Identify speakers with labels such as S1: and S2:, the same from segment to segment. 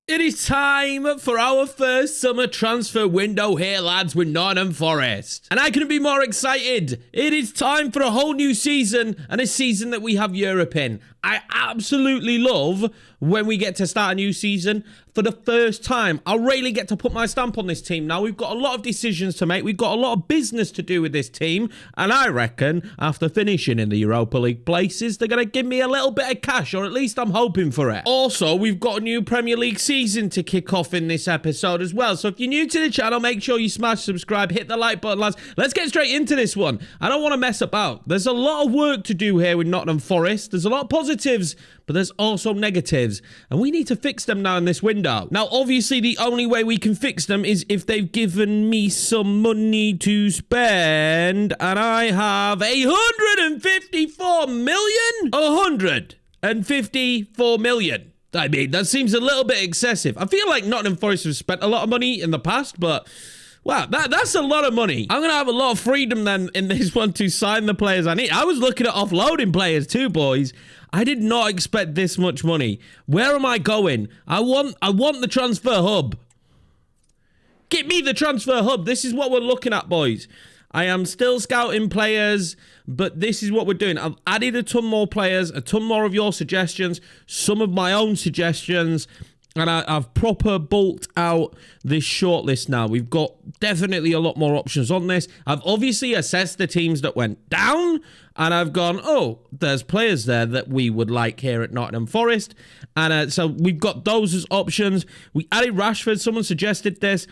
S1: It is time for our first summer transfer window here, lads, with Nottingham Forest. And I couldn't be more excited. It is time for a whole new season, and a season that we have Europe in. I absolutely love when we get to start a new season for the first time. I'll really get to put my stamp on this team now. We've got a lot of decisions to make. We've got a lot of business to do with this team. And I reckon after finishing in the Europa League places, they're going to give me a little bit of cash, or at least I'm hoping for it. Also, we've got a new Premier League season to kick off in this episode as well. So if you're new to the channel, make sure you smash subscribe, hit the like button, lads. Let's get straight into this one. I don't want to mess about. There's a lot of work to do here with Nottingham Forest. There's a lot of positives, but there's also negatives, and we need to fix them now in this window. Now, obviously, the only way we can fix them is if they've given me some money to spend, and I have 154 million? 154 million. I mean, that seems a little bit excessive. I feel like Nottingham Forest have spent a lot of money in the past, but wow, that's a lot of money. I'm going to have a lot of freedom then in this one to sign the players I need. I was looking at offloading players too, boys. I did not expect this much money. Where am I going? I want the transfer hub. Get me the transfer hub. This is what we're looking at, boys. I am still scouting players, but this is what we're doing. I've added a ton more players, a ton more of your suggestions, some of my own suggestions, and I've proper bulked out this shortlist now. We've got definitely a lot more options on this. I've obviously assessed the teams that went down, and I've gone, oh, there's players there that we would like here at Nottingham Forest. And so we've got those as options. We added Rashford. Someone suggested this.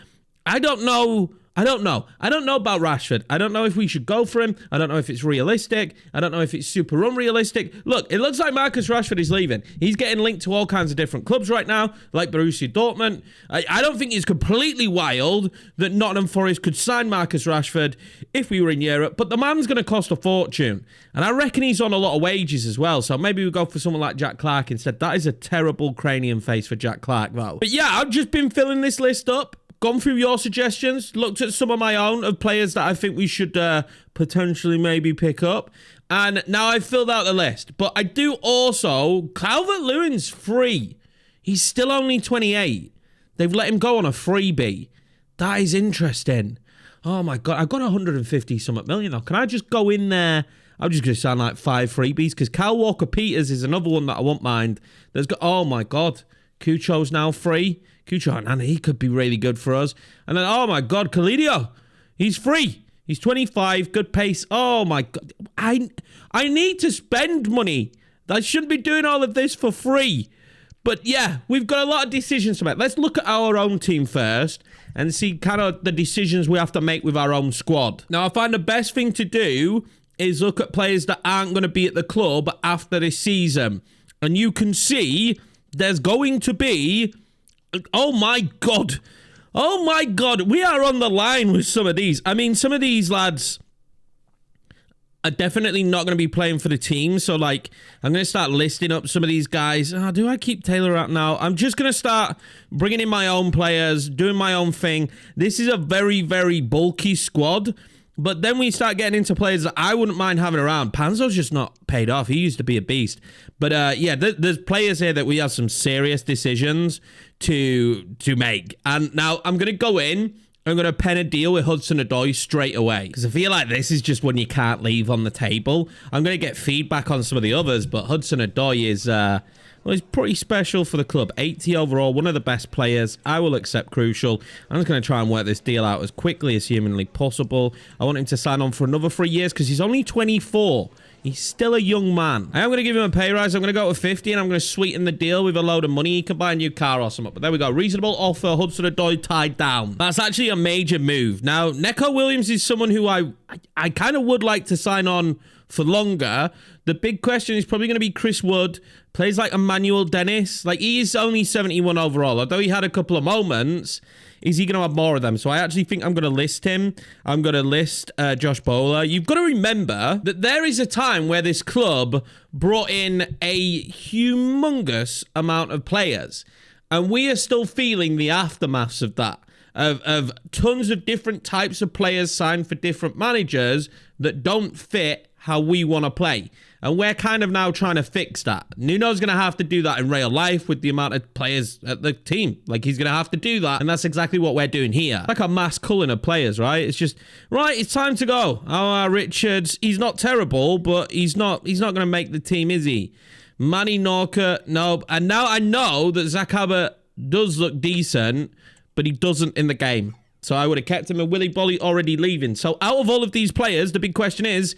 S1: I don't know about Rashford. I don't know if we should go for him. I don't know if it's realistic. I don't know if it's super unrealistic. Look, it looks like Marcus Rashford is leaving. He's getting linked to all kinds of different clubs right now, like Borussia Dortmund. I don't think it's completely wild that Nottingham Forest could sign Marcus Rashford if we were in Europe, but the man's going to cost a fortune. And I reckon he's on a lot of wages as well, so maybe we go for someone like Jack Clark instead. That is a terrible cranium face for Jack Clark, though. But yeah, I've just been filling this list up. Gone through your suggestions, looked at some of my own of players that I think we should potentially maybe pick up. And now I've filled out the list. But I do also, Calvert-Lewin's free. He's still only 28. They've let him go on a freebie. That is interesting. Oh my God, I've got 150 something million though. Can I just go in there? I'm just going to sound like 5 freebies because Kyle Walker-Peters is another one that I won't mind. There's got, oh my God, Cucho's now free. Cucho, and he could be really good for us. And then, oh my God, Calidio, he's free. He's 25, good pace. Oh my God, I need to spend money. I shouldn't be doing all of this for free. But yeah, we've got a lot of decisions to make. Let's look at our own team first and see kind of the decisions we have to make with our own squad. Now, I find the best thing to do is look at players that aren't going to be at the club after this season. And you can see there's going to be... Oh my God. Oh my God. We are on the line with some of these. I mean, some of these lads are definitely not going to be playing for the team. So, like, I'm going to start listing up some of these guys. Oh, do I keep Taylor out now? I'm just going to start bringing in my own players, doing my own thing. This is a very, very bulky squad. But then we start getting into players that I wouldn't mind having around. Panzo's just not paid off. He used to be a beast. But yeah, there's players here that we have some serious decisions to make. And now I'm going to go in. I'm going to pen a deal with Hudson-Odoi straight away. Because I feel like this is just one you can't leave on the table. I'm going to get feedback on some of the others. But Hudson-Odoi is... well, he's pretty special for the club. 80 overall, one of the best players. I will accept crucial. I'm just going to try and work this deal out as quickly as humanly possible. I want him to sign on for another 3 years because he's only 24. He's still a young man. I am going to give him a pay rise. I'm going to go to 50 and I'm going to sweeten the deal with a load of money. He can buy a new car or something. But there we go. Reasonable offer. Hudson-Odoi tied down. That's actually a major move. Now, Neco Williams is someone who I kind of would like to sign on for longer. The big question is probably going to be Chris Wood. Plays like Emmanuel Dennis. Like, he is only 71 overall. Although he had a couple of moments, is he going to have more of them? So I actually think I'm going to list him. I'm going to list Josh Bowler. You've got to remember that there is a time where this club brought in a humongous amount of players. And we are still feeling the aftermaths of that. Of tons of different types of players signed for different managers that don't fit how we want to play. And we're kind of now trying to fix that. Nuno's going to have to do that in real life with the amount of players at the team. Like, he's going to have to do that. And that's exactly what we're doing here. Like a mass culling of players, right? It's just, right, it's time to go. Oh, Richards, he's not terrible, but he's not going to make the team, is he? Manny Norca, no. And now I know that Zach Abbott does look decent, but he doesn't in the game. So I would have kept him, and Willy Bolly already leaving. So out of all of these players, the big question is,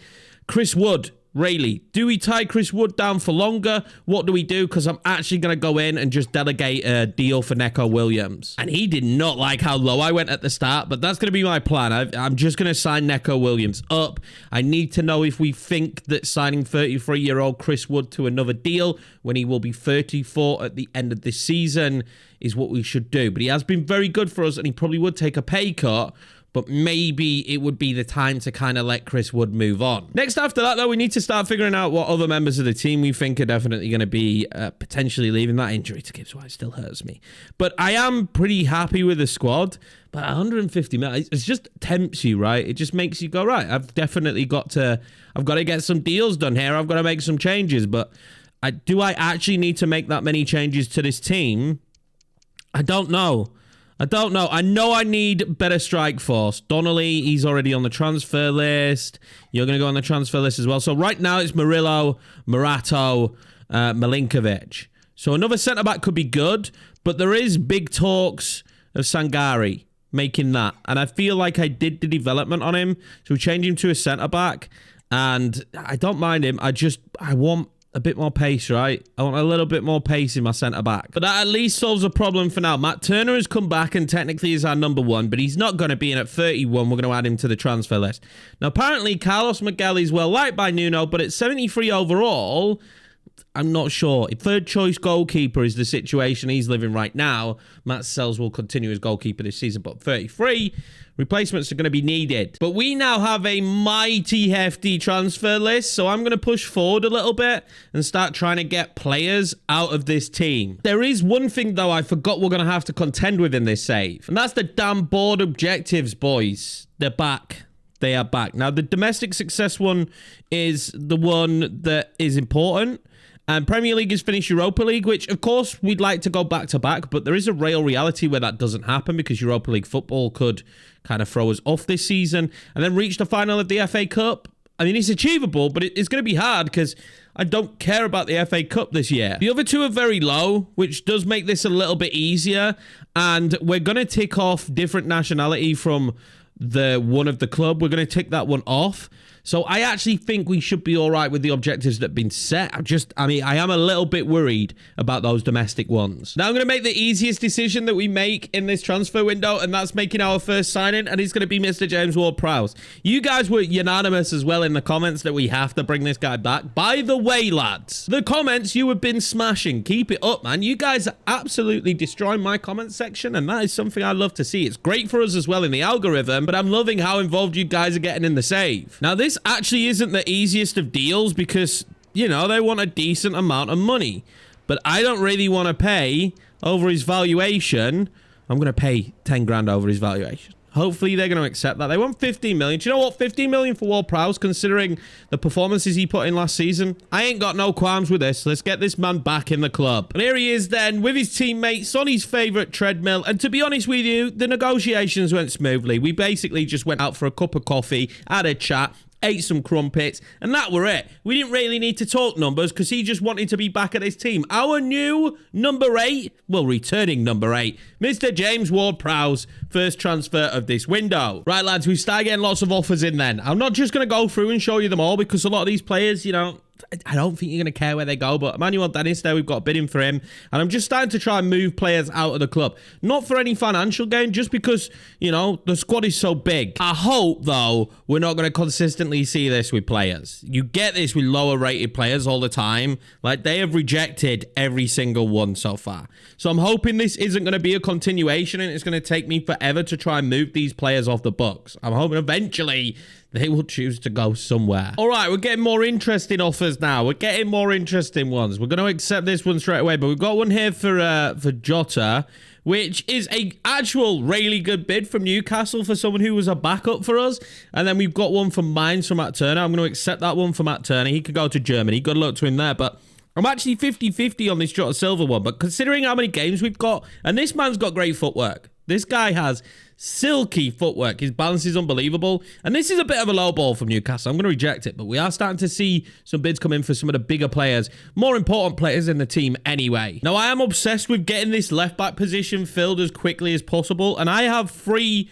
S1: Chris Wood. Rayleigh, do we tie Chris Wood down for longer? What do we do? Because I'm actually going to go in and just delegate a deal for Neco Williams. And he did not like how low I went at the start, but that's going to be my plan. I'm just going to sign Neco Williams up. I need to know if we think that signing 33-year-old Chris Wood to another deal when he will be 34 at the end of this season is what we should do. But he has been very good for us, and he probably would take a pay cut. But maybe it would be the time to kind of let Chris Wood move on. Next after that, though, we need to start figuring out what other members of the team we think are definitely going to be potentially leaving. That injury to Gibbs White still hurts me. But I am pretty happy with the squad. But 150 million, it just tempts you, right? It just makes you go, right, I've got to get some deals done here. I've got to make some changes. But do I actually need to make that many changes to this team? I don't know. I know I need better strike force. Donnelly, he's already on the transfer list. You're going to go on the transfer list as well. So right now it's Murillo, Morato, Milinkovic. So another centre-back could be good, but there is big talks of Sangari making that. And I feel like I did the development on him. So we changed him to a centre-back. And I don't mind him. I want a bit more pace, right? I want a little bit more pace in my centre-back. But that at least solves a problem for now. Matt Turner has come back and technically is our number one, but he's not going to be in at 31. We're going to add him to the transfer list. Now, apparently, Carlos Miguel is well liked by Nuno, but at 73 overall, I'm not sure. Third choice goalkeeper is the situation he's living right now. Matt Sells will continue as goalkeeper this season, but 33, replacements are going to be needed. But we now have a mighty hefty transfer list, so I'm going to push forward a little bit and start trying to get players out of this team. There is one thing, though, I forgot we're going to have to contend with in this save, and that's the damn board objectives, boys. They're back. They are back. Now, the domestic success one is the one that is important. And Premier League is finished Europa League, which, of course, we'd like to go back-to-back, but there is a real reality where that doesn't happen because Europa League football could kind of throw us off this season and then reach the final of the FA Cup. I mean, it's achievable, but it's going to be hard because I don't care about the FA Cup this year. The other two are very low, which does make this a little bit easier, and we're going to tick off different nationality from the one of the club. We're going to tick that one off. So I actually think we should be all right with the objectives that have been set. I am a little bit worried about those domestic ones. Now I'm going to make the easiest decision that we make in this transfer window, and that's making our first signing, and it's going to be Mr. James Ward-Prowse. You guys were unanimous as well in the comments that we have to bring this guy back. By the way, lads, the comments you have been smashing. Keep it up, man. You guys are absolutely destroying my comment section, and that is something I love to see. It's great for us as well in the algorithm, but I'm loving how involved you guys are getting in the save. Now, this actually isn't the easiest of deals because, you know, they want a decent amount of money. But I don't really want to pay over his valuation. I'm going to pay 10 grand over his valuation. Hopefully they're going to accept that. They want 15 million. Do you know what? 15 million for Ward-Prowse, considering the performances he put in last season. I ain't got no qualms with this. Let's get this man back in the club. And here he is then with his teammates on his favourite treadmill. And to be honest with you, the negotiations went smoothly. We basically just went out for a cup of coffee, had a chat, ate some crumpets, and that were it. We didn't really need to talk numbers because he just wanted to be back at his team. Our new number 8, well, returning number 8, Mr. James Ward-Prowse, first transfer of this window. Right, lads, we start getting lots of offers in then. I'm not just going to go through and show you them all because a lot of these players, you know, I don't think you're going to care where they go, but Emmanuel Dennis there, we've got a bidding for him. And I'm just starting to try and move players out of the club. Not for any financial gain, just because, you know, the squad is so big. I hope, though, we're not going to consistently see this with players. You get this with lower rated players all the time. Like, they have rejected every single one so far. So I'm hoping this isn't going to be a continuation and it's going to take me forever to try and move these players off the books. I'm hoping eventually they will choose to go somewhere. All right, we're getting more interesting offers now. We're getting more interesting ones. We're going to accept this one straight away, but we've got one here for Jota. which is a actual really good bid from Newcastle for someone who was a backup for us. And then we've got one from Mainz from Matt Turner. I'm going to accept that one for Matt Turner. He could go to Germany. Good luck to him there. But I'm actually 50-50 on this Jota Silva one. But considering how many games we've got, and this man's got great footwork. This guy has silky footwork. His balance is unbelievable. And this is a bit of a low ball from Newcastle. I'm going to reject it. But we are starting to see some bids come in for some of the bigger players, more important players in the team anyway. Now, I am obsessed with getting this left-back position filled as quickly as possible. And I have 3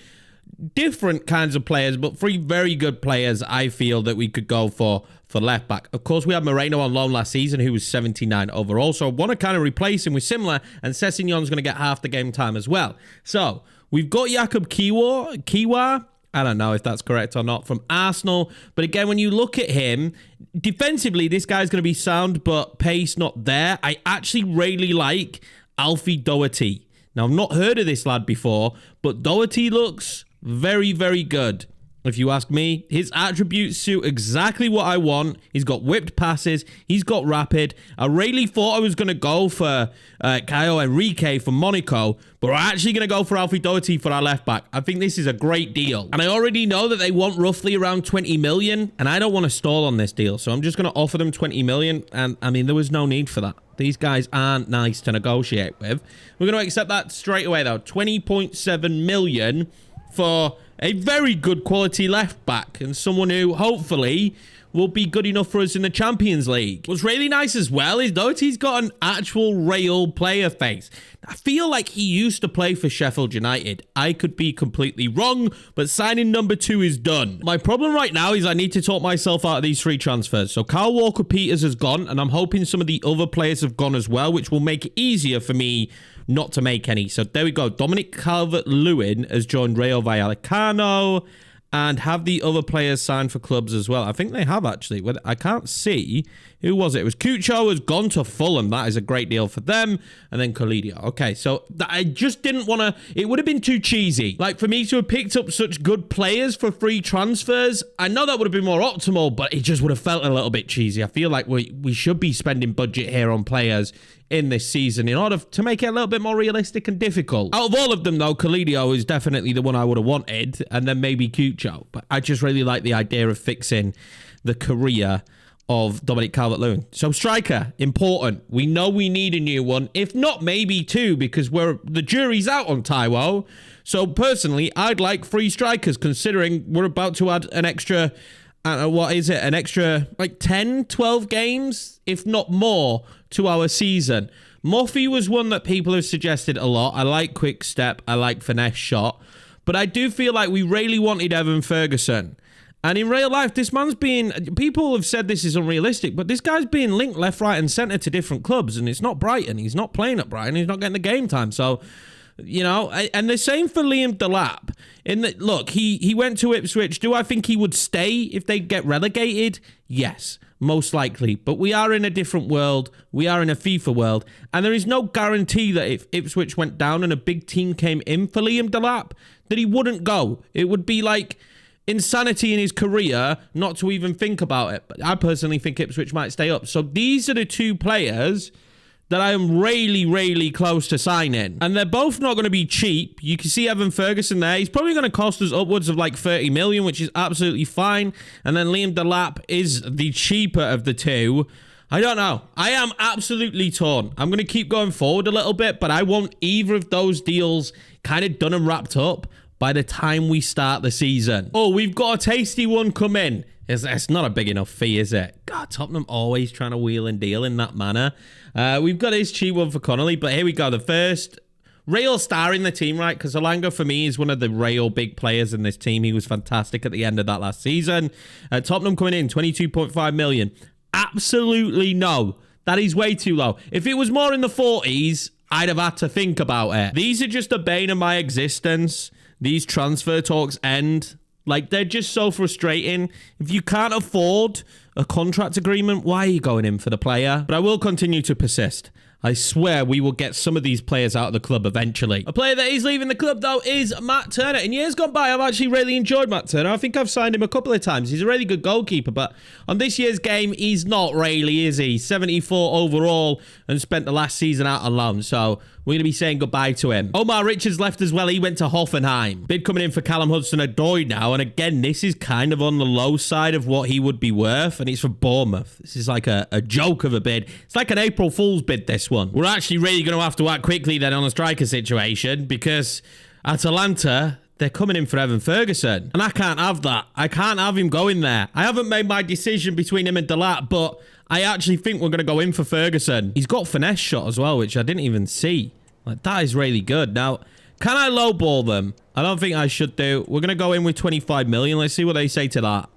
S1: different kinds of players, but 3 very good players I feel that we could go for left back. Of course, we had Moreno on loan last season, who was 79 overall, so I want to kind of replace him with similar, and Sessegnon's going to get half the game time as well. So we've got Jakub Kiwa. I don't know if that's correct or not, from Arsenal. But again, when you look at him, defensively, this guy's going to be sound, but pace not there. I actually really like Alfie Doherty. Now, I've not heard of this lad before, but Doherty looks very, very good. If you ask me, his attributes suit exactly what I want. He's got whipped passes. He's got rapid. I really thought I was going to go for Caio Henrique from Monaco, but we're actually going to go for Alfie Doherty for our left back. I think this is a great deal. And I already know that they want roughly around 20 million, and I don't want to stall on this deal, so I'm just going to offer them 20 million, and I mean, there was no need for that. These guys aren't nice to negotiate with. We're going to accept that straight away, though. 20.7 million for a very good quality left back and someone who hopefully will be good enough for us in the Champions League. What's really nice as well is Doherty's got an actual real player face. I feel like he used to play for Sheffield United. I could be completely wrong, but signing number 2 is done. My problem right now is I need to talk myself out of these 3 transfers. So Kyle Walker-Peters has gone, and I'm hoping some of the other players have gone as well, which will make it easier for me not to make any. So there we go. Dominic Calvert-Lewin has joined Rayo Vallecano. And have the other players signed for clubs as well? I think they have, actually. I can't see. Who was it? It was Cucho has gone to Fulham. That is a great deal for them. And then Colidio. Okay, so I just didn't want to... It would have been too cheesy. Like, for me to have picked up such good players for free transfers, I know that would have been more optimal, but it just would have felt a little bit cheesy. I feel like we should be spending budget here on players in this season in order to make it a little bit more realistic and difficult. Out of all of them, though, Colidio is definitely the one I would have wanted, and then maybe Cucho. But I just really like the idea of fixing the career of Dominic Calvert-Lewin. So striker, important. We know we need a new one. If not, maybe 2, because the jury's out on Taiwo. So personally, I'd like 3 strikers, considering we're about to add an extra... what is it? An extra, like, 10, 12 games, if not more, to our season. Murphy was one that people have suggested a lot. I like quick step. I like finesse shot. But I do feel like we really wanted Evan Ferguson. And in real life, this man's being... People have said this is unrealistic, but this guy's being linked left, right, and centre to different clubs. And it's not Brighton. He's not playing at Brighton. He's not getting the game time. So... You know, and the same for Liam Delap. Look, he went to Ipswich. Do I think he would stay if they get relegated? Yes, most likely. But we are in a different world. We are in a FIFA world. And there is no guarantee that if Ipswich went down and a big team came in for Liam Delap, that he wouldn't go. It would be like insanity in his career not to even think about it. But I personally think Ipswich might stay up. So these are the 2 players that I am really, really close to signing. And they're both not going to be cheap. You can see Evan Ferguson there. He's probably going to cost us upwards of like 30 million, which is absolutely fine. And then Liam Delap is the cheaper of the 2. I don't know. I am absolutely torn. I'm going to keep going forward a little bit, but I want either of those deals kind of done and wrapped up by the time we start the season. Oh, we've got a tasty one come in. It's not a big enough fee, is it? God, Tottenham always trying to wheel and deal in that manner. We've got his cheap one for Connolly, but here we go. The first real star in the team, right? Because Alanga, for me, is one of the real big players in this team. He was fantastic at the end of that last season. Tottenham coming in, 22.5 million. Absolutely no. That is way too low. If it was more in the 40s, I'd have had to think about it. These are just the bane of my existence. These transfer talks end. Like, they're just so frustrating. If you can't afford a contract agreement, why are you going in for the player? But I will continue to persist. I swear we will get some of these players out of the club eventually. A player that is leaving the club, though, is Matt Turner. In years gone by, I've actually really enjoyed Matt Turner. I think I've signed him a couple of times. He's a really good goalkeeper, but on this year's game, he's not really, is he? 74 overall and spent the last season out on loan. So we're going to be saying goodbye to him. Omar Richards left as well. He went to Hoffenheim. Bid coming in for Callum Hudson-Odoi now. And again, this is kind of on the low side of what he would be worth. And it's for Bournemouth. This is like a joke of a bid. It's like an April Fool's bid, this one. We're actually really going to have to act quickly then on a striker situation because Atalanta, they're coming in for Evan Ferguson. And I can't have that. I can't have him going there. I haven't made my decision between him and Delat, but I actually think we're going to go in for Ferguson. He's got finesse shot as well, which I didn't even see. Like, that is really good. Now, can I lowball them? I don't think I should do. We're going to go in with 25 million. Let's see what they say to that.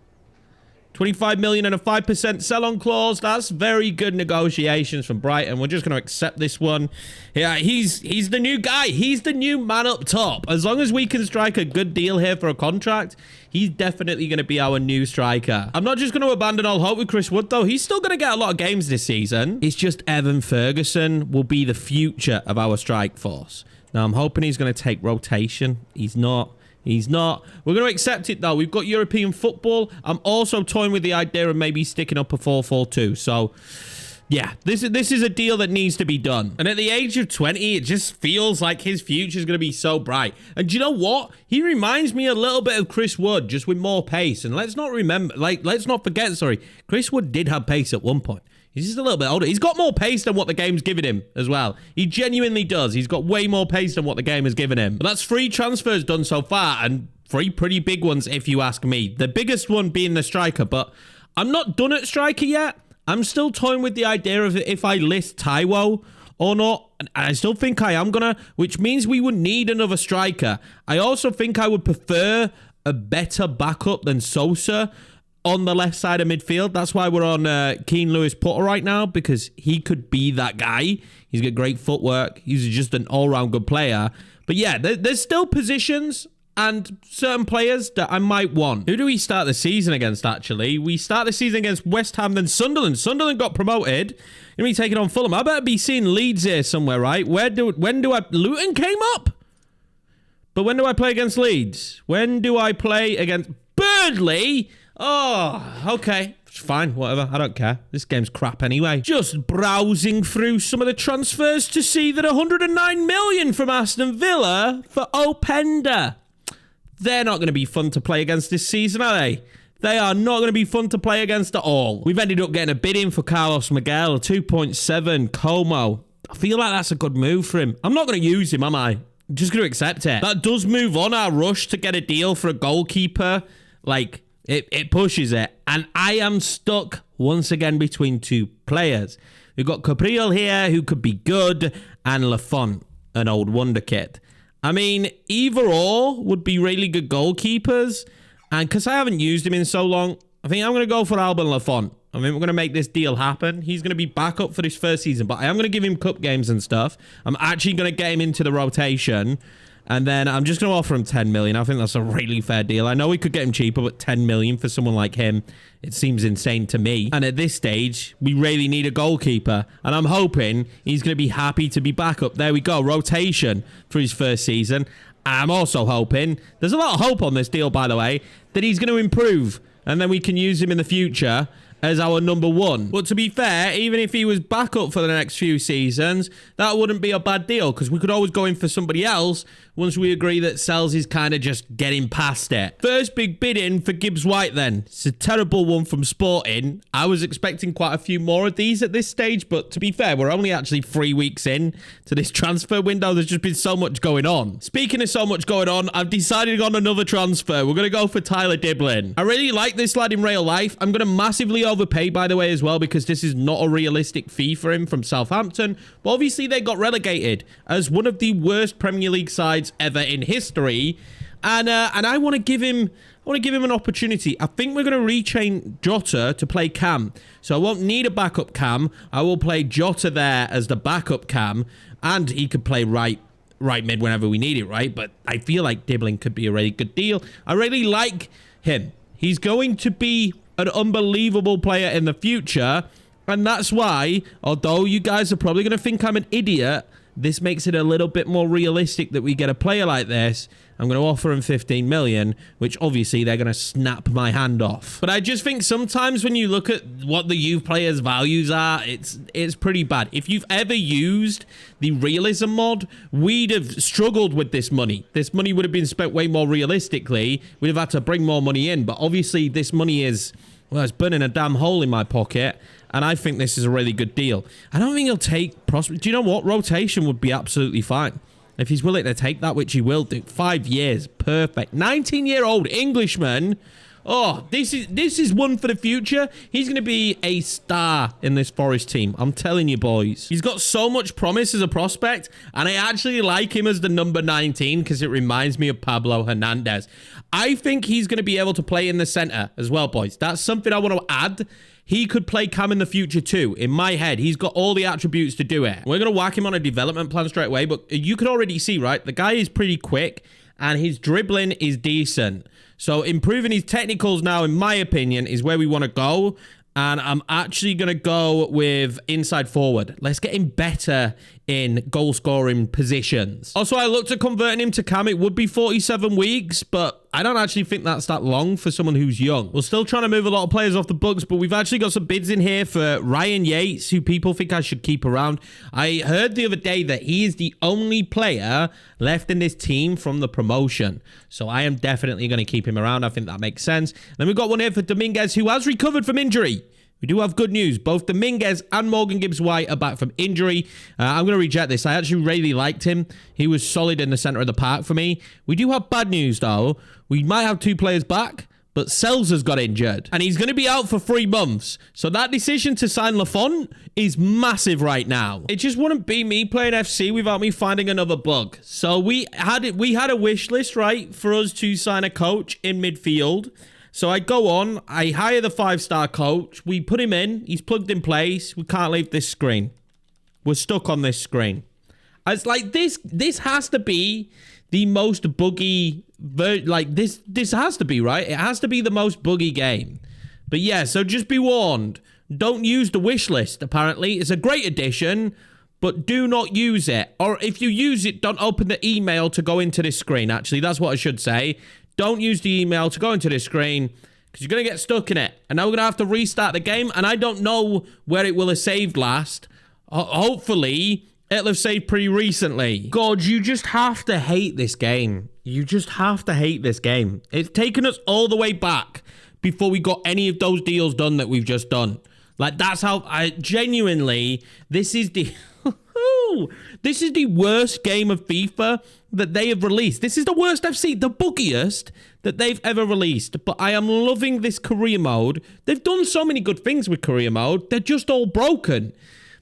S1: 25 million and a 5% sell-on clause. That's very good negotiations from Brighton. We're just going to accept this one. Yeah, he's the new guy. He's the new man up top. As long as we can strike a good deal here for a contract, he's definitely going to be our new striker. I'm not just going to abandon all hope with Chris Wood, though. He's still going to get a lot of games this season. It's just Evan Ferguson will be the future of our strike force. Now, I'm hoping he's going to take rotation. He's not. He's not. We're going to accept it, though. We've got European football. I'm also toying with the idea of maybe sticking up a 4-4-2. So, yeah, this is a deal that needs to be done. And at the age of 20, it just feels like his future is going to be so bright. And do you know what? He reminds me a little bit of Chris Wood, just with more pace. And let's not forget, Chris Wood did have pace at one point. He's just a little bit older. He's got more pace than what the game's giving him as well. He genuinely does. He's got way more pace than what the game has given him. But that's 3 transfers done so far, and 3 pretty big ones if you ask me. The biggest one being the striker, but I'm not done at striker yet. I'm still toying with the idea of if I list Taiwo or not. And I still think I am gonna, which means we would need another striker. I also think I would prefer a better backup than Sosa on the left side of midfield. That's why we're on Keane Lewis Potter right now, because he could be that guy. He's got great footwork. He's just an all-round good player. But yeah, there's still positions and certain players that I might want. Who do we start the season against, actually? We start the season against West Ham, then Sunderland. Sunderland got promoted. Going to be taking on Fulham. I better be seeing Leeds here somewhere, right? When do I... Luton came up? But when do I play against Leeds? When do I play against Burnley? Oh, okay. It's fine, whatever. I don't care. This game's crap anyway. Just browsing through some of the transfers to see that 109 million from Aston Villa for Openda. They're not going to be fun to play against this season, are they? They are not going to be fun to play against at all. We've ended up getting a bid in for Carlos Miguel, 2.7, Como. I feel like that's a good move for him. I'm not going to use him, am I? I'm just going to accept it. That does move on our rush to get a deal for a goalkeeper. Like... It pushes it. And I am stuck once again between 2 players. We've got Capriel here, who could be good, and Lafont, an old wonder kid. I mean, either or would be really good goalkeepers. And because I haven't used him in so long, I think I'm going to go for Alban Lafont. I mean, we're going to make this deal happen. He's going to be back up for his first season, but I am going to give him cup games and stuff. I'm actually going to get him into the rotation. And then I'm just going to offer him 10 million. I think that's a really fair deal. I know we could get him cheaper, but 10 million for someone like him, it seems insane to me. And at this stage, we really need a goalkeeper. And I'm hoping he's going to be happy to be back up. There we go. Rotation for his first season. I'm also hoping, there's a lot of hope on this deal, by the way, that he's going to improve. And then we can use him in the future as our number 1. But to be fair, even if he was back up for the next few seasons, that wouldn't be a bad deal, because we could always go in for somebody else once we agree that Sells is kind of just getting past it. First big bid in for Gibbs White then. It's a terrible one from Sporting. I was expecting quite a few more of these at this stage, but to be fair, we're only actually 3 weeks in to this transfer window. There's just been so much going on. Speaking of so much going on, I've decided on another transfer. We're going to go for Tyler Diblin. I really like this lad in real life. I'm going to massively overpay, by the way, as well, because this is not a realistic fee for him from Southampton. But obviously they got relegated as one of the worst Premier League sides ever in history, and I want to give him an opportunity. I think we're going to retrain Jota to play cam, so I won't need a backup cam. I will play Jota there as the backup cam, and he could play right mid whenever we need it, right? But I feel like Diblin could be a really good deal. I really like him. He's going to be an unbelievable player in the future, and that's why, although you guys are probably going to think I'm an idiot, this makes it a little bit more realistic that we get a player like this. I'm going to offer him 15 million, which obviously they're going to snap my hand off. But I just think sometimes when you look at what the youth players' values are, it's pretty bad. If you've ever used the realism mod, we'd have struggled with this money. This money would have been spent way more realistically. We'd have had to bring more money in. But obviously this money is, well, it's burning a damn hole in my pocket. And I think this is a really good deal. I don't think he'll take prospect. Do you know what? Rotation would be absolutely fine. If he's willing to take that, which he will do. 5 years. Perfect. 19-year-old Englishman. Oh, this is one for the future. He's going to be a star in this Forest team. I'm telling you, boys. He's got so much promise as a prospect. And I actually like him as the number 19 because it reminds me of Pablo Hernandez. I think he's going to be able to play in the center as well, boys. That's something I want to add. He could play Cam in the future too. In my head, he's got all the attributes to do it. We're going to whack him on a development plan straight away, but you could already see, right? The guy is pretty quick and his dribbling is decent. So improving his technicals now, in my opinion, is where we want to go. And I'm actually going to go with inside forward. Let's get him better in goal scoring positions. Also, I looked at converting him to Cam. It would be 47 weeks, but I don't actually think that's that long for someone who's young. We're still trying to move a lot of players off the books, but we've actually got some bids in here for Ryan Yates, who people think I should keep around. I heard the other day that he is the only player left in this team from the promotion. So I am definitely going to keep him around. I think that makes sense. Then we've got one here for Dominguez, who has recovered from injury. We do have good news. Both Dominguez and Morgan Gibbs-White are back from injury. I'm going to reject this. I actually really liked him. He was solid in the center of the park for me. We do have bad news, though. We might have 2 players back, but Sells has got injured. And he's going to be out for 3 months. So that decision to sign Lafont is massive right now. It just wouldn't be me playing FC without me finding another bug. So we had a wish list, right, for us to sign a coach in midfield. So I go on, I hire the 5-star coach, we put him in, he's plugged in place, we can't leave this screen. We're stuck on this screen. It's like this has to be the most buggy, like this has to be, right? It has to be the most buggy game. But yeah, so just be warned, don't use the wish list, apparently. It's a great addition, but do not use it. Or if you use it, don't open the email to go into this screen, actually. That's what I should say. Don't use the email to go into this screen because you're going to get stuck in it. And now we're going to have to restart the game. And I don't know where it will have saved last. Hopefully, it'll have saved pretty recently. God, you just have to hate this game. You just have to hate this game. It's taken us all the way back before we got any of those deals done that we've just done. Like, that's how I genuinely, this is the... This is the worst game of FIFA that they have released. This is the worst I've seen, the buggiest that they've ever released. But I am loving this career mode. They've done so many good things with career mode. They're just all broken.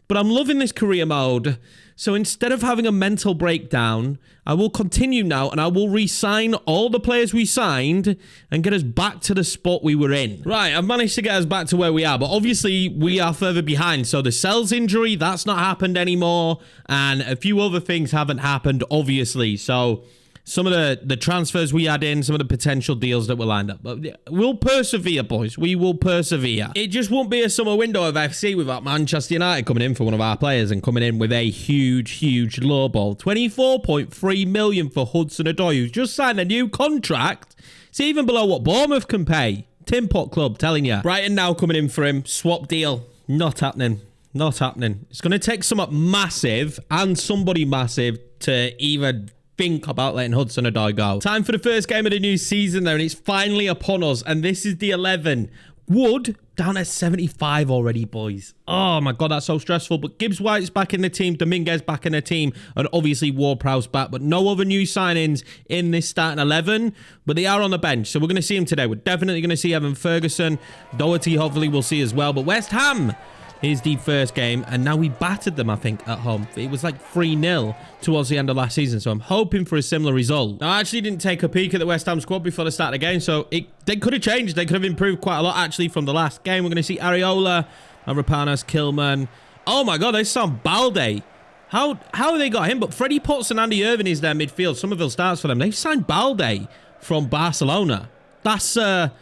S1: But I'm loving this career mode. So instead of having a mental breakdown, I will continue now and I will re-sign all the players we signed and get us back to the spot we were in. Right, I've managed to get us back to where we are, but obviously we are further behind. So the Sells injury, that's not happened anymore. And a few other things haven't happened, obviously. So some of the transfers we had in, some of the potential deals that were lined up. But we'll persevere, boys. We will persevere. It just won't be a summer window of FC without Manchester United coming in for one of our players and coming in with a huge low ball. 24.3 million for Hudson-Odoi, who's just signed a new contract. It's even below what Bournemouth can pay. Tin Pot Club, telling you. Brighton now coming in for him. Swap deal. Not happening. Not happening. It's going to take something massive and somebody massive to even think about letting Hudson-Odoi go. Time for the first game of the new season there, and it's finally upon us, and this is the 11. Wood down at 75 already, boys. Oh my god, that's so stressful. But Gibbs-White's back in the team, Dominguez back in the team, and obviously Ward-Prowse back, but no other new signings in this starting 11, but they are on the bench, so we're going to see him today. We're definitely going to see Evan Ferguson. Doherty hopefully we'll see as well, but West Ham is the first game, and now we battered them, I think, at home. It was like 3-0 towards the end of last season, so I'm hoping for a similar result. Now, I actually didn't take a peek at the West Ham squad before the start of the game, so they could have changed. They could have improved quite a lot, actually, from the last game. We're going to see Areola, Mavropanos, Kilman. Oh, my God, they signed Balde. How have they got him? But Freddie Potts and Andy Irving is their midfield. Somerville starts for them. They've signed Balde from Barcelona. That's a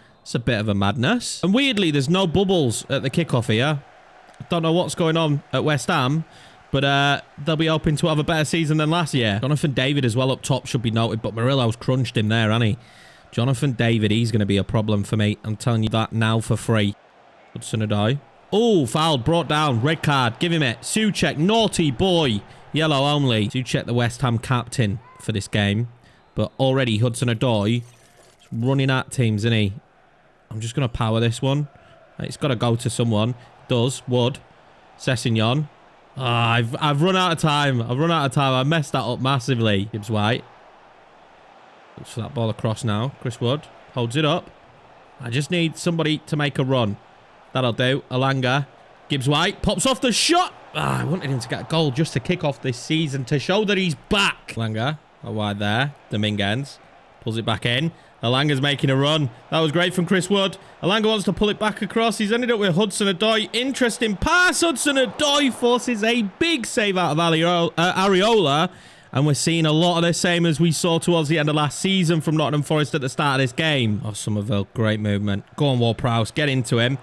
S1: bit of a madness. And weirdly, there's no bubbles at the kickoff here. I don't know what's going on at West Ham, But they'll be hoping to have a better season than last year. Jonathan David as well up top should be noted, but Murillo's crunched him there, hasn't he? Jonathan David, he's going to be a problem for me. I'm telling you that now for free. Hudson-Odoi. Oh, fouled, brought down, red card, give him it. Souček, naughty boy. Yellow only. Souček, the West Ham captain for this game. But already Hudson-Odoi running at teams, isn't he? I'm just going to power this one. It's got to go to someone. Does. Wood. Sessegnon. Oh, I've run out of time. I messed that up massively. Gibbs White. Looks for that ball across now. Chris Wood holds it up. I just need somebody to make a run. That'll do. Alanga. Gibbs White pops off the shot. I wanted him to get a goal just to kick off this season to show that he's back. Alanga. A wide there. Dominguez. Pulls it back in. Alanga's making a run. That was great from Chris Wood. Alanga wants to pull it back across. He's ended up with Hudson-Odoi. Interesting pass. Hudson-Odoi forces a big save out of Areola. And we're seeing a lot of the same as we saw towards the end of last season from Nottingham Forrest at the start of this game. Oh, Somerville, great movement. Go on, Ward-Prowse, get into him.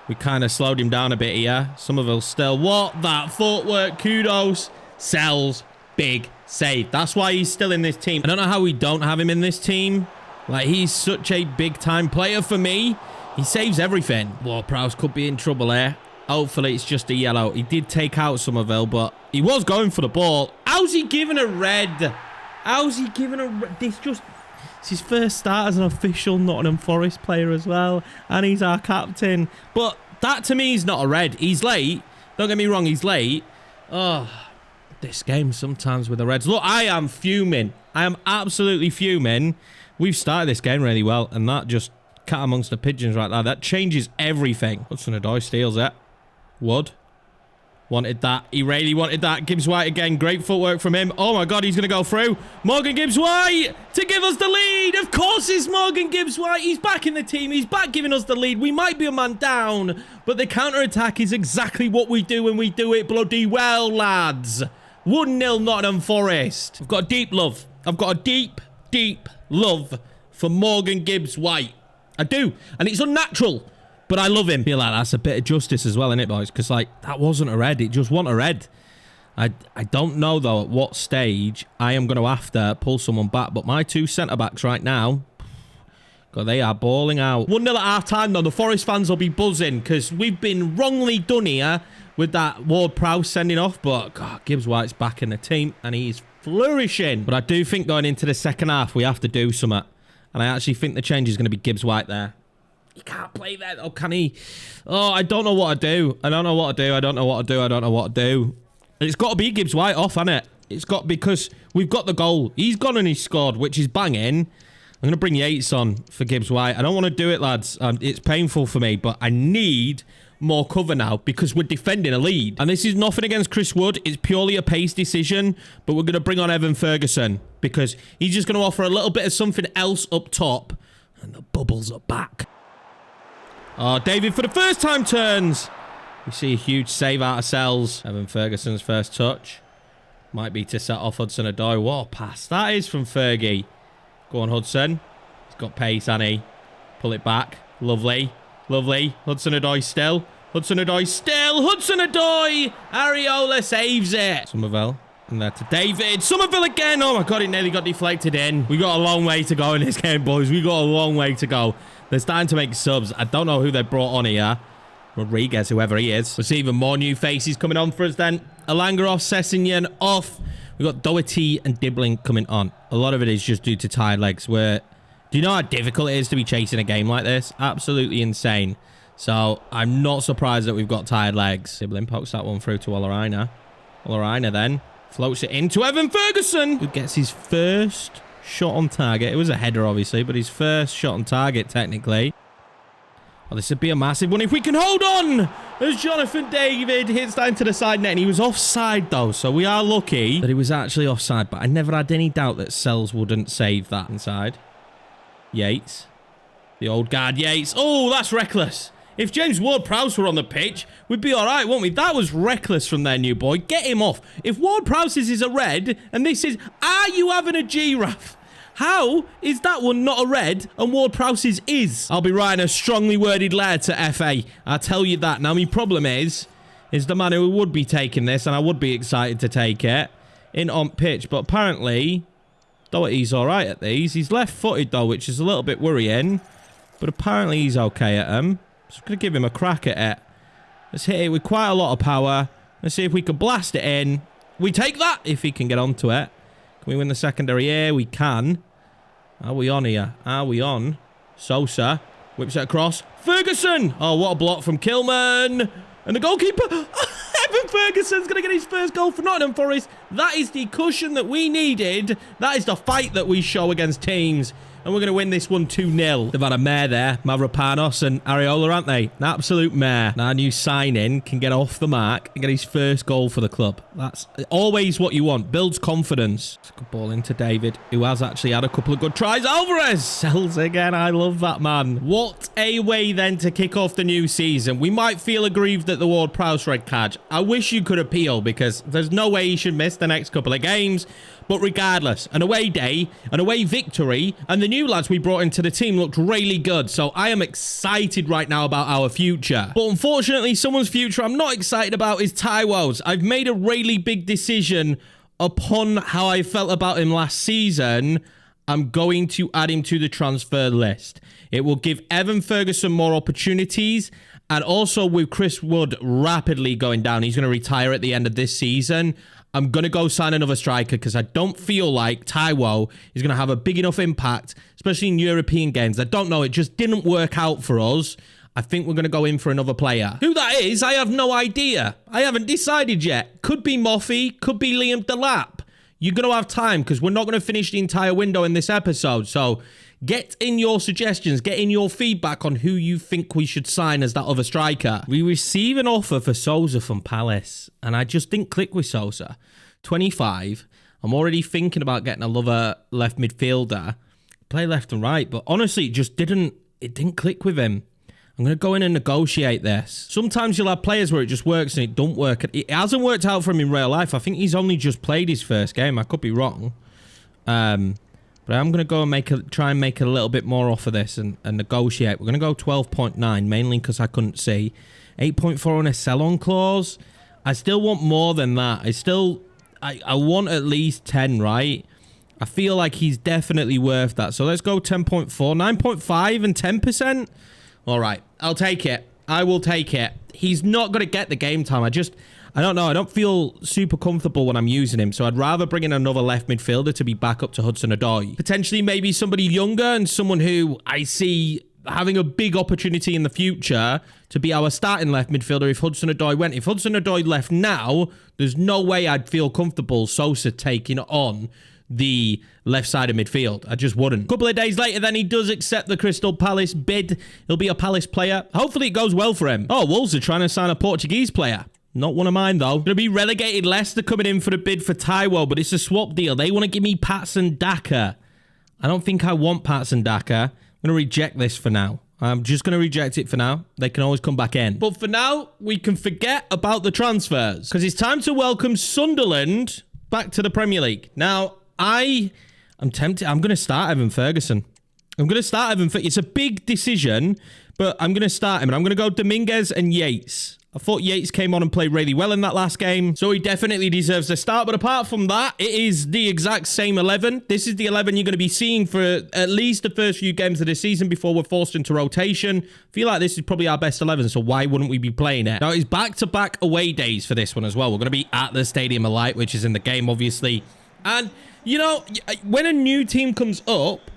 S1: We kind of slowed him down a bit here. Somerville still. What that footwork, kudos. Sells, big save. That's why he's still in this team. I don't know how we don't have him in this team. Like, he's such a big-time player for me. He saves everything. Ward-Prowse could be in trouble here. Hopefully, it's just a yellow. He did take out Somerville, but he was going for the ball. How's he giving a red? How's he giving a red? It's his first start as an official Nottingham Forest player as well. And he's our captain. But that, to me, is not a red. He's late. Don't get me wrong, he's late. Oh, this game sometimes with the Reds. Look, I am fuming. I am absolutely fuming. We've started this game really well, and that just cat amongst the pigeons right there. That changes everything. Hudson-Odoi steals it. Wood. Wanted that. He really wanted that. Gibbs White again. Great footwork from him. Oh my God, he's going to go through. Morgan Gibbs White to give us the lead. Of course it's Morgan Gibbs White. He's back in the team. He's back giving us the lead. We might be a man down, but the counter-attack is exactly what we do when we do it bloody well, lads. 1-0 Nottingham Forest. I've got a deep love. I've got a deep love for Morgan Gibbs White. I do. And it's unnatural. But I love him. I feel like that's a bit of justice as well, innit, boys? Because, like, that wasn't a red. It just wasn't a red. I don't know, though, at what stage I am going to have to pull someone back. But my two centre-backs right now, God, they are balling out. 1-0 at half-time, though. The Forest fans will be buzzing because we've been wrongly done here with that Ward-Prowse sending off. But, God, Gibbs White's back in the team and he's flourishing. But I do think going into the second half, we have to do something. And I actually think the change is going to be Gibbs White there. He can't play that. Oh, can he? Oh, I don't know what to do. I don't know what to do. It's got to be Gibbs White off, hasn't it? It's got, because we've got the goal. He's gone and he's scored, which is banging. I'm going to bring Yates on for Gibbs White. I don't want to do it, lads. It's painful for me, but I need more cover now because we're defending a lead. And this is nothing against Chris Wood. It's purely a pace decision, but we're going to bring on Evan Ferguson because he's just going to offer a little bit of something else up top. And the bubbles are back. Oh, David for the first time turns. We see a huge save out of Sells. Evan Ferguson's first touch. Might be to set off Hudson-Odoi. What a pass that is from Fergie. Go on, Hudson. He's got pace, hasn't he? Pull it back. Lovely. Lovely. Hudson-Odoi still. Hudson-Odoi still. Hudson-Odoi. Areola saves it. Somerville. And there to David. Somerville again. Oh my God, it nearly got deflected in. We got a long way to go in this game, boys. We got a long way to go. They're starting to make subs. I don't know who they brought on here. Rodriguez, whoever he is. We'll see even more new faces coming on for us then. Alanga off, Sessegnon off. We've got Doherty and Dibbling coming on. A lot of it is just due to tired legs. Do you know how difficult it is to be chasing a game like this? Absolutely insane. So I'm not surprised that we've got tired legs. Dibbling pokes that one through to Olorina. Olorina then floats it into Evan Ferguson, who gets his first shot on target. It was a header, obviously, but his first shot on target, technically. Oh, this would be a massive one if we can hold on as Jonathan David hits that into the side net. And he was offside, though, so we are lucky that he was actually offside. But I never had any doubt that Sells wouldn't save that inside. Yates. The old guard, Yates. Oh, that's reckless. If James Ward-Prowse were on the pitch, we'd be all right, wouldn't we? That was reckless from their new boy. Get him off. If Ward-Prowse's is a red, and this is, are you having a giraffe? How is that one not a red, and Ward-Prowse's is? I'll be writing a strongly worded letter to FA. I'll tell you that. Now, my problem is is the man who would be taking this, and I would be excited to take it in on pitch. But apparently, though he's all right at these. He's left-footed, though, which is a little bit worrying. But apparently he's okay at them. Just going to give him a crack at it. Let's hit it with quite a lot of power. Let's see if we can blast it in. We take that if he can get onto it. Can we win the secondary? Yeah, we can. Are we on here? Are we on? Sosa whips it across. Ferguson! Oh, what a block from Kilman. And the goalkeeper. Evan Ferguson's going to get his first goal for Nottingham Forrest. That is the cushion that we needed. That is the fight that we show against teams. And we're going to win this one 2-0. They've had a mare there. Mavropanos and Areola, aren't they? An absolute mare. Now, our new signing can get off the mark and get his first goal for the club. That's always what you want. Builds confidence. It's a good ball into David, who has actually had a couple of good tries. Alvarez sells again. I love that man. What a way then to kick off the new season. We might feel aggrieved at the Ward-Prowse red card. I wish you could appeal because there's no way he should miss the next couple of games. But regardless, an away day, an away victory, and the new lads we brought into the team looked really good. So I am excited right now about our future. But unfortunately, someone's future I'm not excited about is Taiwo's. I've made a really big decision upon how I felt about him last season. I'm going to add him to the transfer list. It will give Evan Ferguson more opportunities. And also with Chris Wood rapidly going down, he's going to retire at the end of this season. I'm going to go sign another striker because I don't feel like Taiwo is going to have a big enough impact, especially in European games. I don't know. It just didn't work out for us. I think we're going to go in for another player. Who that is, I have no idea. I haven't decided yet. Could be Moffy. Could be Liam Delap. You're going to have time because we're not going to finish the entire window in this episode. So get in your suggestions. Get in your feedback on who you think we should sign as that other striker. We receive an offer for Sosa from Palace, and I just didn't click with Sosa. 25. I'm already thinking about getting another left midfielder. Play left and right, but honestly, it didn't click with him. I'm going to go in and negotiate this. Sometimes you'll have players where it just works and it don't work. It hasn't worked out for him in real life. I think he's only just played his first game. I could be wrong. But I'm going to go and try and make a little bit more off of this and negotiate. We're going to go 12.9, mainly because I couldn't see. 8.4 on a sell-on clause. I still want more than that. I want at least 10, right? I feel like he's definitely worth that. So let's go 10.4, 9.5 and 10%. All right, I'll take it. I will take it. He's not going to get the game time. I don't know. I don't feel super comfortable when I'm using him. So I'd rather bring in another left midfielder to be back up to Hudson-Odoi. Potentially maybe somebody younger and someone who I see having a big opportunity in the future to be our starting left midfielder if Hudson-Odoi went. If Hudson-Odoi left now, there's no way I'd feel comfortable Sosa taking on the left side of midfield. I just wouldn't. A couple of days later, then he does accept the Crystal Palace bid. He'll be a Palace player. Hopefully it goes well for him. Oh, Wolves are trying to sign a Portuguese player. Not one of mine, though. Going to be relegated. Leicester coming in for the bid for Taiwo, but it's a swap deal. They want to give me Patson Daka. I don't think I want Patson Daka. I'm going to reject this for now. I'm just going to reject it for now. They can always come back in. But for now, we can forget about the transfers because it's time to welcome Sunderland back to the Premier League. Now, I'm tempted. I'm going to start Evan Ferguson. It's a big decision, but I'm going to start him. And I'm going to go Dominguez and Yates. I thought Yates came on and played really well in that last game, so he definitely deserves a start. But apart from that, it is the exact same 11. This is the 11 you're going to be seeing for at least the first few games of the season before we're forced into rotation. I feel like this is probably our best 11, so why wouldn't we be playing it? Now, it's back-to-back away days for this one as well. We're going to be at the Stadium of Light, which is in the game, obviously. And, you know, when a new team comes up,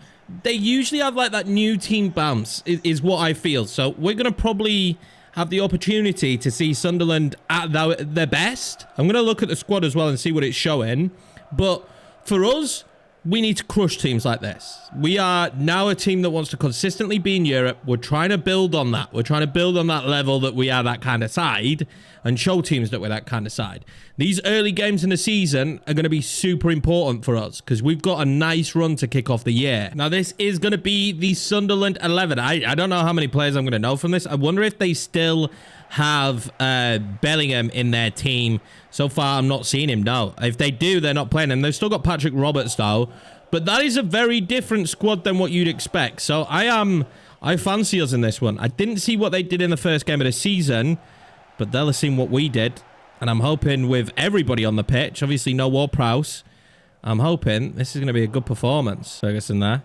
S1: they usually have, like, that new team bounce, is what I feel. So we're going to probably have the opportunity to see Sunderland at their best. I'm going to look at the squad as well and see what it's showing. But for us, we need to crush teams like this. We are now a team that wants to consistently be in Europe. We're trying to build on that. We're trying to build on that level that we are that kind of side and show teams that we're that kind of side. These early games in the season are going to be super important for us because we've got a nice run to kick off the year. Now, this is going to be the Sunderland 11. I don't know how many players I'm going to know from this. I wonder if they still have Bellingham in their team. So far, I'm not seeing him, no. If they do, they're not playing him. They've still got Patrick Roberts, though. But that is a very different squad than what you'd expect. So I fancy us in this one. I didn't see what they did in the first game of the season. but they'll have seen what we did. And I'm hoping with everybody on the pitch, obviously no Ward-Prowse, I'm hoping this is going to be a good performance. Ferguson there.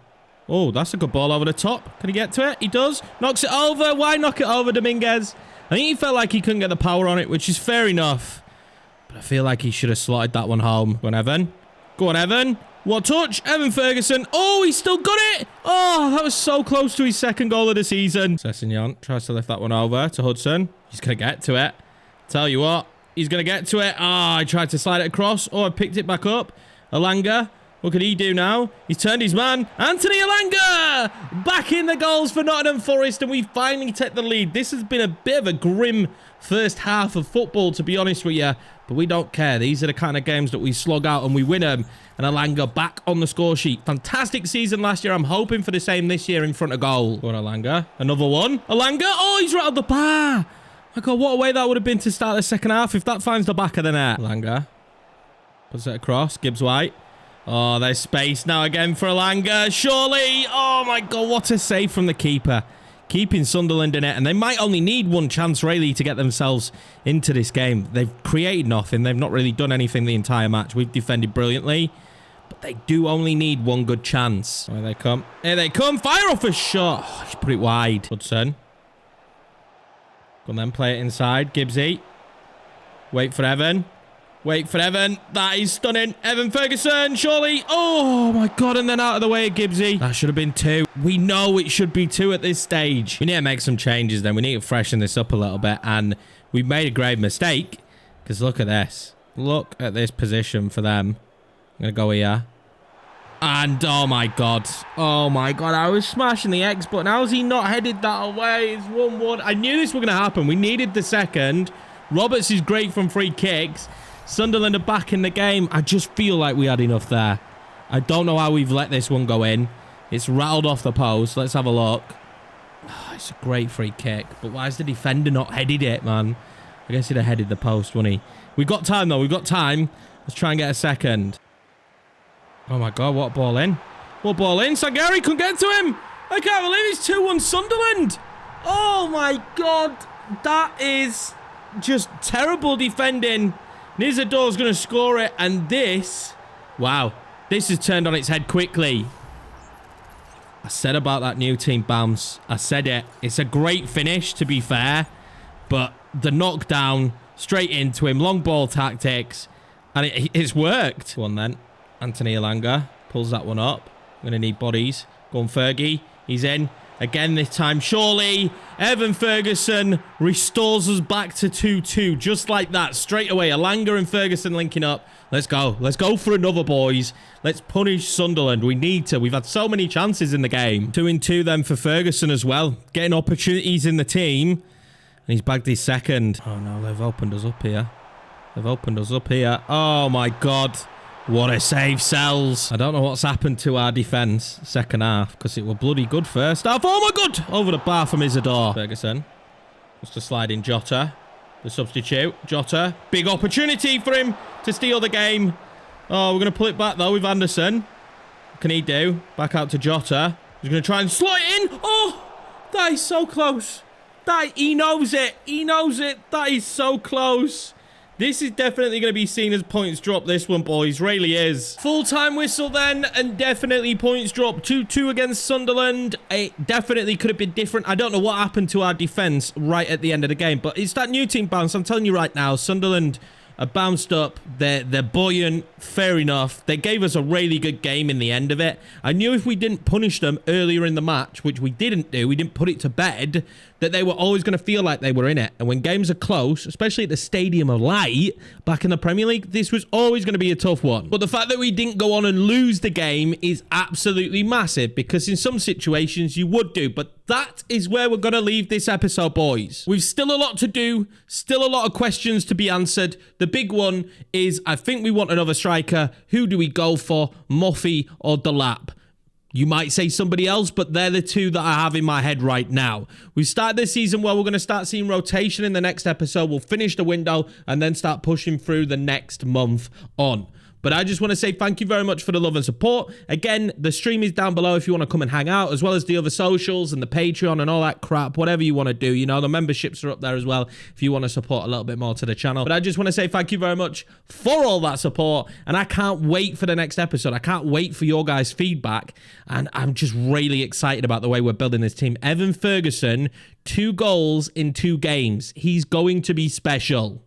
S1: Oh, that's a good ball over the top. Can he get to it? He does. Knocks it over. Why knock it over, Dominguez? I think he felt like he couldn't get the power on it, which is fair enough. But I feel like he should have slotted that one home. Go on, Evan. Go on, Evan. What touch? Evan Ferguson. Oh, he still got it. Oh, that was so close to his second goal of the season. Sessegnon tries to lift that one over to Hudson. He's going to get to it. Tell you what. He's going to get to it. Ah, I tried to slide it across. Oh, I picked it back up. Alanga. What can he do now? He's turned his man. Anthony Alanga! Back in the goals for Nottingham Forrest, and we finally take the lead. This has been a bit of a grim first half of football, to be honest with you. But we don't care. These are the kind of games that we slog out and we win them. And Alanga back on the score sheet. Fantastic season last year. I'm hoping for the same this year in front of goal. Go on, Alanga. Another one. Alanga. Oh, he's right on the bar. My God, what a way that would have been to start the second half if that finds the back of the net. Alanga. Puts it across. Gibbs White. Oh, there's space now again for Alanga. Surely. Oh, my God. What a save from the keeper. Keeping Sunderland in it. And they might only need one chance, really, to get themselves into this game. They've created nothing. They've not really done anything the entire match. We've defended brilliantly. But they do only need one good chance. Here they come. Here they come. Fire off a shot. Oh, he's put it wide. Hudson. Go on then. Play it inside. Gibbsy. Wait for Evan. Wait for Evan. That is stunning. Evan Ferguson, surely. Oh, my God. And then out of the way of Gibbsy. That should have been 2. We know it should be 2 at this stage. We need to make some changes then. We need to freshen this up a little bit. And we've made a grave mistake. Because look at this. Look at this position for them. I'm going to go here. And, oh, my God. Oh, my God. I was smashing the X button. How has he not headed that away? It's 1-1. I knew this was going to happen. We needed the second. Roberts is great from free kicks. Sunderland are back in the game. I just feel like we had enough there. I don't know how we've let this one go in. It's rattled off the post. Let's have a look. Oh, it's a great free kick. But why has the defender not headed it, man? I guess he'd have headed the post, wouldn't he? We've got time, though. We've got time. Let's try and get a second. Oh, my God. What ball in? What ball in? Sangari couldn't get to him. I can't believe it's 2-1 Sunderland. Oh, my God. That is just terrible defending. Nizador's going to score it, and this... Wow. This has turned on its head quickly. I said about that new team bounce. I said it. It's a great finish, to be fair. But the knockdown, straight into him, long ball tactics, and it's worked. Go on, then. Anthony Alanga pulls that one up. I'm going to need bodies. Go on, Fergie. He's in. Again this time, surely. Evan Ferguson restores us back to 2-2. Just like that, straight away. Alanga and Ferguson linking up. Let's go. Let's go for another, boys. Let's punish Sunderland. We need to. We've had so many chances in the game. 2-2 then for Ferguson as well. Getting opportunities in the team. And he's bagged his second. Oh, no. They've opened us up here. They've opened us up here. Oh, my God. What a save, Sells. I don't know what's happened to our defence second half because it were bloody good first half. Oh, my God. Over the bar from Isidore. Ferguson. Just to slide in Jota. The substitute. Jota. Big opportunity for him to steal the game. Oh, we're going to pull it back, though, with Anderson. What can he do? Back out to Jota. He's going to try and slot it in. Oh, that is so close. He knows it. He knows it. That is so close. This is definitely going to be seen as points drop, this one, boys. Really is. Full-time whistle then, and definitely points drop. 2-2 against Sunderland. It definitely could have been different. I don't know what happened to our defence right at the end of the game, but it's that new team bounce. I'm telling you right now, Sunderland are bounced up. They're buoyant. Fair enough. They gave us a really good game in the end of it. I knew if we didn't punish them earlier in the match, which we didn't do, we didn't put it to bed, that they were always going to feel like they were in it. And when games are close, especially at the Stadium of Light, back in the Premier League, this was always going to be a tough one. But the fact that we didn't go on and lose the game is absolutely massive, because in some situations you would do. But that is where we're going to leave this episode, boys. We've still a lot to do, still a lot of questions to be answered. The big one is, I think we want another striker. Who do we go for, Moffy or Delap? You might say somebody else, but they're the two that I have in my head right now. We've started this season where we're going to start seeing rotation in the next episode. We'll finish the window and then start pushing through the next month on. But I just want to say thank you very much for the love and support. Again, the stream is down below if you want to come and hang out, as well as the other socials and the Patreon and all that crap, whatever you want to do. You know, the memberships are up there as well if you want to support a little bit more to the channel. But I just want to say thank you very much for all that support, and I can't wait for the next episode. I can't wait for your guys' feedback, and I'm just really excited about the way we're building this team. Evan Ferguson, 2 goals in 2 games. He's going to be special.